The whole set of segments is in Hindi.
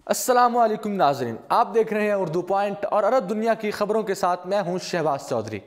अस्सलामुअलैकुम नाज़रीन, आप देख रहे हैं उर्दू पॉइंट और अरब दुनिया की खबरों के साथ मैं हूं शहबाज चौधरी।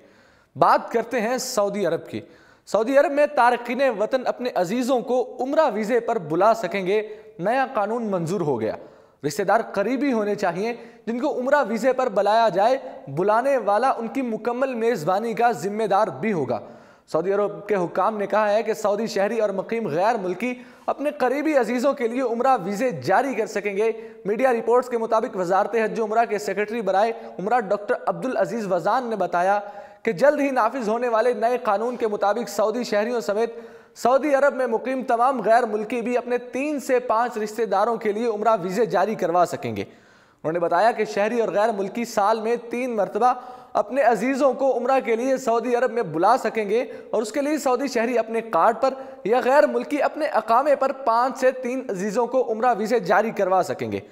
बात करते हैं सऊदी अरब की। सऊदी अरब में तारकीन वतन अपने अजीज़ों को उम्रा वीज़े पर बुला सकेंगे। नया कानून मंजूर हो गया। रिश्तेदार करीबी होने चाहिए जिनको उम्रा वीज़े पर बुलाया जाए। बुलाने वाला उनकी मुकम्मल मेज़बानी का जिम्मेदार भी होगा। सऊदी अरब के हुक्काम ने कहा है कि सऊदी शहरी और मुकीम गैर मुल्की अपने करीबी अजीज़ों के लिए उम्रा वीज़े जारी कर सकेंगे। मीडिया रिपोर्ट्स के मुताबिक वजारत हज उम्रा के सेक्रेटरी बराए उम्रा डॉक्टर अब्दुल अजीज़ वजान ने बताया कि जल्द ही नाफिज होने वाले नए कानून के मुताबिक सऊदी शहरियों समेत सऊदी अरब में मुकीम तमाम गैर मुल्की भी अपने 3 से 5 रिश्तेदारों के लिए उम्रा वीज़े जारी करवा सकेंगे। उन्होंने बताया कि शहरी और गैर मुल्की साल में 3 मरतबा अपने अजीज़ों को उम्रा के लिए सऊदी अरब में बुला सकेंगे और उसके लिए सऊदी शहरी अपने कार्ड पर या गैर मुल्की अपने अकामे पर 5 से 3 अजीज़ों को उम्रा वीज़े जारी करवा सकेंगे।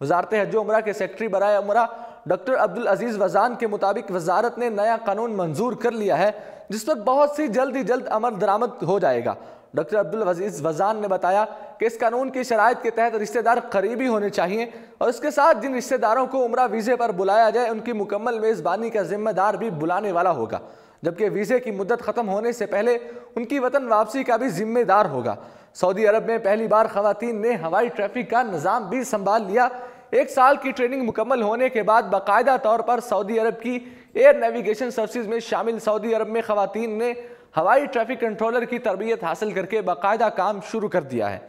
वजारत हज उम्रा के सेक्रेटरी बराए उम्रा डॉक्टर अब्दुल अजीज़ वजान के मुताबिक वजारत ने नया कानून मंजूर कर लिया है जिस पर बहुत सी जल्द ही जल्द अमल दरामद हो जाएगा। डॉक्टर अब्दुल अजीज़ वजान ने बताया कि इस कानून की शराइत के तहत रिश्तेदार करीबी होने चाहिए और इसके साथ जिन रिश्तेदारों को उम्रा वीज़े पर बुलाया जाए उनकी मुकम्मल मेज़बानी का जिम्मेदार भी बुलाने वाला होगा, जबकि वीज़े की मुद्दत ख़त्म होने से पहले उनकी वतन वापसी का भी जिम्मेदार होगा। सऊदी अरब में पहली बार ख़वातीन ने हवाई ट्रैफिक का निज़ाम भी संभाल लिया। 1 साल की ट्रेनिंग मुकम्मल होने के बाद बाकायदा तौर पर सऊदी अरब की एयर नेविगेशन सर्विसेज में शामिल सऊदी अरब में ख़वातीन ने हवाई ट्रैफिक कंट्रोलर की तरबियत हासिल करके बाकायदा काम शुरू कर दिया है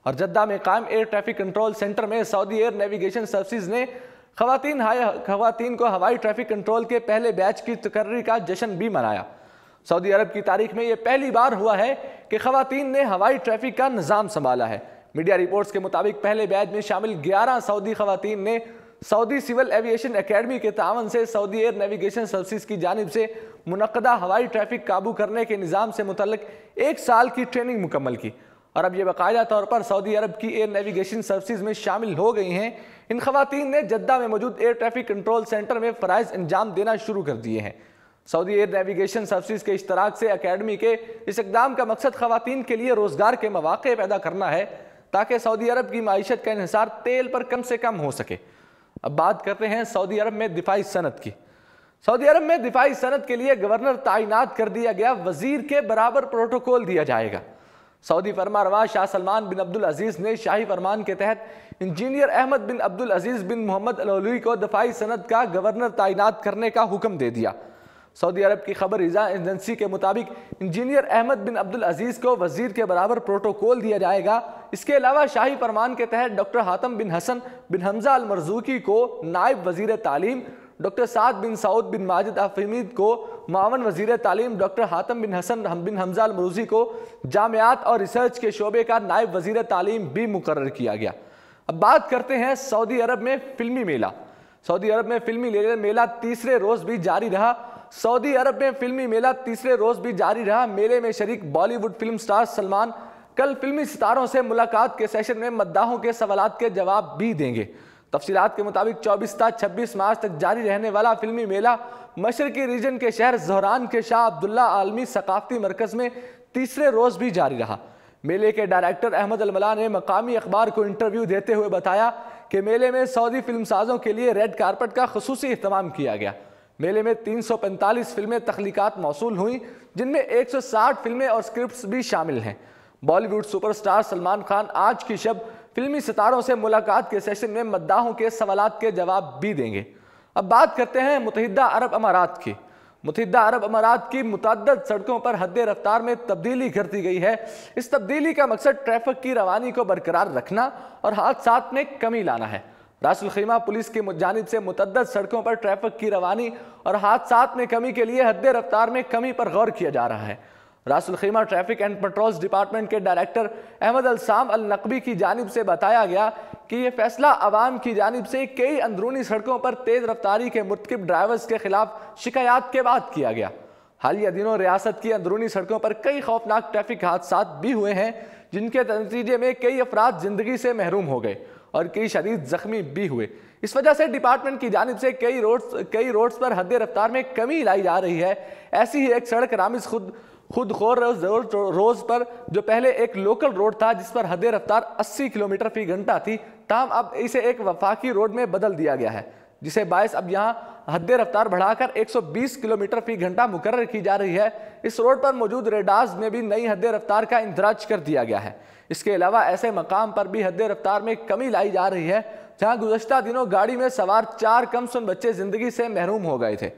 और जद्दा में कायम एयर ट्रैफिक कंट्रोल सेंटर में सऊदी एयर नेविगेशन सर्विसेज ने ख़वातीन को हवाई ट्रैफिक कंट्रोल के पहले बैच की तकर्री का जश्न भी मनाया। सऊदी अरब की तारीख में यह पहली बार हुआ है कि ख़वातीन ने हवाई ट्रैफिक का निज़ाम संभाला है। मीडिया रिपोर्ट्स के मुताबिक पहले बैच में शामिल 11 सऊदी ख़वातीन ने सऊदी सिविल एविएशन एकेडमी के तावन से सऊदी एयर नेविगेशन सर्विसेज की जानिब से मुनक्कदा हवाई ट्रैफिक काबू करने के निज़ाम से मुतल्लिक 1 साल की ट्रेनिंग मुकम्मल की और अब ये बाकायदा तौर पर सऊदी अरब की एयर नेविगेशन सर्विसेज में शामिल हो गई हैं। इन ख़वातीन ने जद्दा में मौजूद एयर ट्रैफिक कंट्रोल सेंटर में फ़राइज़ अंजाम देना शुरू कर दिए हैं। सऊदी एयर नेविगेशन सर्विसेज के इश्तराक से अकेडमी के इस इक़दाम का मकसद ख़वातीन के लिए रोज़गार के मौक़े पैदा करना है ताकि सऊदी अरब की माईशत का इन्हिसार तेल पर कम से कम हो सके। अब बात करते हैं सऊदी अरब में दिफाई सनत की। सऊदी अरब में दिफाई सनत के लिए गवर्नर ताइनात कर दिया गया, वजीर के बराबर प्रोटोकॉल दिया जाएगा। सऊदी फरमारवा शाह सलमान बिन अब्दुल अजीज़ ने शाही फरमान के तहत इंजीनियर अहमद बिन अब्दुल अजीज़ बिन मोहम्मद अल अलवी को दिफाई सनत का गवर्नर ताइनात करने का हुक्म दे दिया। सऊदी अरब की खबर रिजा एजेंसी के मुताबिक इंजीनियर अहमद बिन अब्दुल अजीज़ को वजीर के बराबर प्रोटोकॉल दिया जाएगा। इसके अलावा शाही फरमान के तहत डॉक्टर हातम बिन हसन बिन हमजा अल मरजूकी को नायब वजीर तालीम, डॉक्टर साद बिन सऊद बिन माजिद अफमीद को मावन वजीर तालीम, डॉक्टर हातम बिन हसन बिन हमजा अल मरूजी को जामियात और रिसर्च के शोबे का नायब वजीर तालीम भी मुकर्रर किया गया। अब बात करते हैं सऊदी अरब में फिल्मी मेला। सऊदी अरब में फिल्मी मेला तीसरे रोज भी जारी रहा। सऊदी अरब में फिल्मी मेला तीसरे रोज भी जारी रहा। मेले में शरीक बॉलीवुड फिल्म स्टार सलमान कल फिल्मी सितारों से मुलाकात के सेशन में मद्दाहों के सवालात के जवाब भी देंगे। तफसीलात के मुताबिक 24 से 26 मार्च तक जारी रहने वाला फिल्मी मेला मशरकी रीजन के शहर ज़ोहरान के शाह अब्दुल्ला आलमी सकाफती मरकज में तीसरे रोज भी जारी रहा। मेले के डायरेक्टर अहमद अलमला ने मकामी अखबार को इंटरव्यू देते हुए बताया कि मेले में सऊदी फिल्मसाजों के लिए रेड कारपेट का खुसूसी इहतमाम किया गया। मेले में 345 फिल्में तख्लीकात मौसूल हुई, जिनमें 160 फिल्में और स्क्रिप्ट्स भी शामिल हैं। बॉलीवुड सुपरस्टार सलमान खान आज की शब फिल्मी सितारों से मुलाकात के सेशन में मद्दाहों के सवालात के जवाब भी देंगे। अब बात करते हैं मुत्तहिदा अरब अमारात की। मुत्तहिदा अरब अमारात की मुतअद्दिद सड़कों पर हद रफ्तार में तब्दीली कर दी गई है। इस तब्दीली का मकसद ट्रैफिक की रवानी को बरकरार रखना और हादसात में कमी लाना है। रासुल खीमा पुलिस की जानिब से मुतअद्दिद सड़कों पर ट्रैफिक की रवानी और हादसात में कमी के लिए हद रफ्तार में कमी पर गौर किया जा रहा है। रासुल खीमा ट्रैफिक एंड पेट्रोल्स डिपार्टमेंट के डायरेक्टर अहमद अलसाम अल नकवी की जानिब से बताया गया कि यह फैसला अवाम की जानिब से कई अंदरूनी सड़कों पर तेज रफ्तारी के मुर्तकिब ड्राइवर्स के खिलाफ शिकायत के बाद किया गया। हालिया दिनों रियासत की अंदरूनी सड़कों पर कई खौफनाक ट्रैफिक हादसात भी हुए हैं, जिनके नतीजे में कई अफराद जिंदगी से महरूम हो गए और कई शदीद जख्मी भी हुए। इस वजह से डिपार्टमेंट की जानिब से कई रोड्स पर हद रफ्तार में कमी लाई जा रही है। ऐसी ही एक सड़क रामिज खुद खुद खोर रोज पर जो पहले एक लोकल रोड था जिस पर हद रफ्तार 80 किलोमीटर फी घंटा थी, ताहम अब इसे एक वफाकी रोड में बदल दिया गया है, जिसे बायस अब यहाँ हद रफ्तार बढ़ाकर 120 किलोमीटर फी घंटा मुकर्रर की जा रही है। इस रोड पर मौजूद रेडार्स में भी नई हद रफ्तार का इंदराज कर दिया गया है। इसके अलावा ऐसे मकाम पर भी हद रफ्तार में कमी लाई जा रही है जहाँ गुज़श्ता दिनों गाड़ी में सवार 4 कमसन बच्चे जिंदगी से महरूम हो गए थे,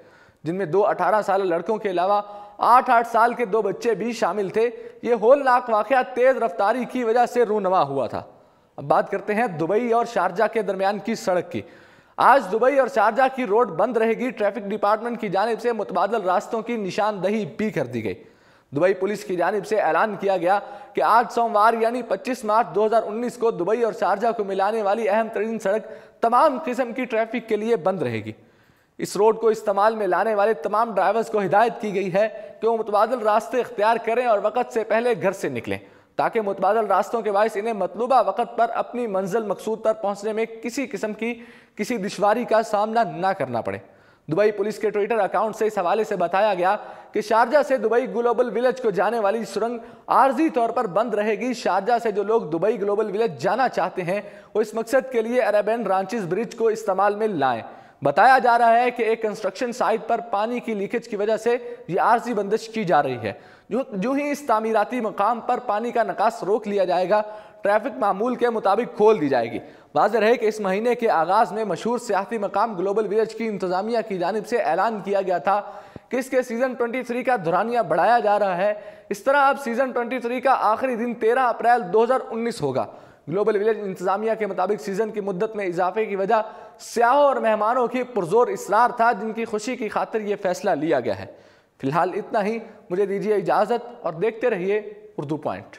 जिनमें 2 18 साल लड़कों के अलावा 8 साल के 2 बच्चे भी शामिल थे। ये होलनाक वाक़या तेज़ रफ्तारी की वजह से रूनवा हुआ था। अब बात करते हैं दुबई और शारजा के दरमियान की सड़क की। आज दुबई और शारजा की रोड बंद रहेगी। ट्रैफिक डिपार्टमेंट की जानिब से मुतबादल रास्तों की निशानदही भी कर दी गई। दुबई पुलिस की जानिब से ऐलान किया गया कि आज सोमवार यानी 25 मार्च 2019 को दुबई और शारजा को मिलाने वाली अहम तरीन सड़क तमाम किस्म की ट्रैफिक के लिए बंद रहेगी। इस रोड को इस्तेमाल में लाने वाले तमाम ड्राइवर्स को हिदायत की गई है कि वो मुतबादल रास्ते इख्तियार करें और वक़्त से पहले घर से निकलें, ताकि मुतबादल रास्तों के बायस इन्हें मतलूबा वक़्त पर अपनी मंजिल मकसूद पर पहुँचने में किसी किस्म की किसी दुश्वारी का सामना ना करना पड़े। दुबई पुलिस के ट्विटर अकाउंट से इस हवाले से बताया गया कि शारजा से दुबई ग्लोबल विलेज को जाने वाली सुरंग आर्जी तौर पर बंद रहेगी। शारजा से जो लोग दुबई ग्लोबल विलेज जाना चाहते हैं वो इस मकसद के लिए अरेबियन रांचीज ब्रिज को इस्तेमाल में लाएं। बताया जा रहा है कि एक कंस्ट्रक्शन साइट पर पानी की लीकेज की वजह से ये आर्जी बंदिश की जा रही है। जो ही इस तामीराती मकाम पर पानी का निकास रोक लिया जाएगा, ट्रैफिक मामूल के मुताबिक खोल दी जाएगी। वाज़ेह है कि इस महीने के आगाज़ में मशहूर सियाहती मकाम ग्लोबल विलेज की इंतज़ामिया की जानिब से ऐलान किया गया था कि इसके सीज़न 23 का धुरानिया बढ़ाया जा रहा है। इस तरह अब सीज़न 23 का आखिरी दिन 13 अप्रैल 2019 होगा। ग्लोबल विलेज इंतज़ामिया के मुताबिक सीज़न की मुद्दत में इजाफे की वजह सयाहों और मेहमानों की पुरजोर इसरार था, जिनकी खुशी की खातिर ये फैसला लिया गया है। फिलहाल इतना ही, मुझे दीजिए इजाज़त और देखते रहिए उर्दू पॉइंट।